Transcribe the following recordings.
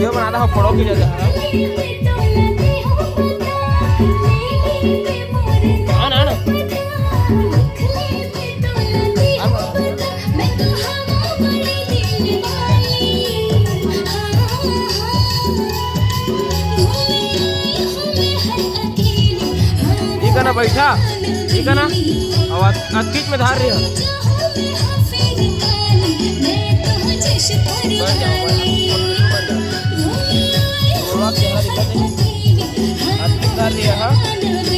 video बनाता हूँ फोड़ो की जगह ना ना ठीक है ना बैठा ठीक है ना आवाज खींच में धार रही है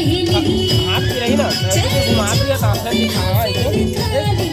हाथ की रही ना घुमा दिया सामने दिखावा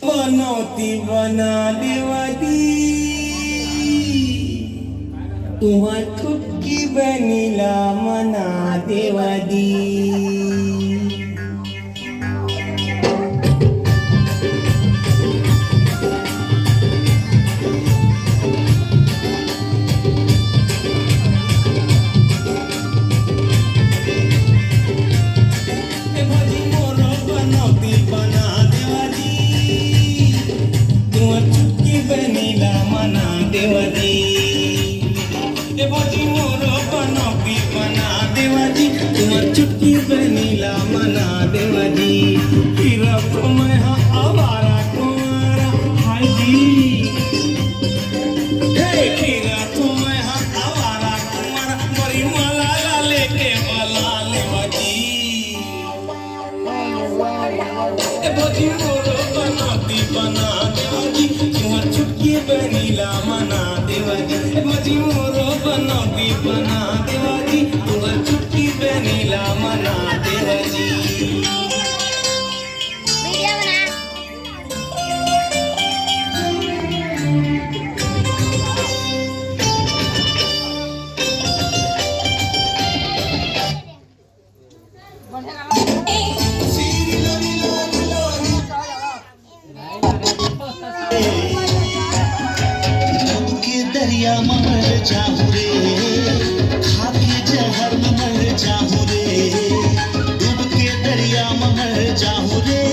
बनौती बना देवादी तुम्हार ठुटकी बनीला मना देवादी चुटकी बनीला मना देवाजी फिर तो मैं आवारा कुमारा हाय जी फिर तो मैं आवारा कुमारा मरी मलाला लेके बला लेवाजी भजी मोरो बनाती बना देवाजी तुम्हार चुटकी बनीला मना देवाजी भजी मोरो बनाती बना देवाजी तुम्हार चुटकी बनीला मना देवाजी दरिया मर जाहू रे खाके जहर मर जाहू रे डूब के दरिया मर जाहू रे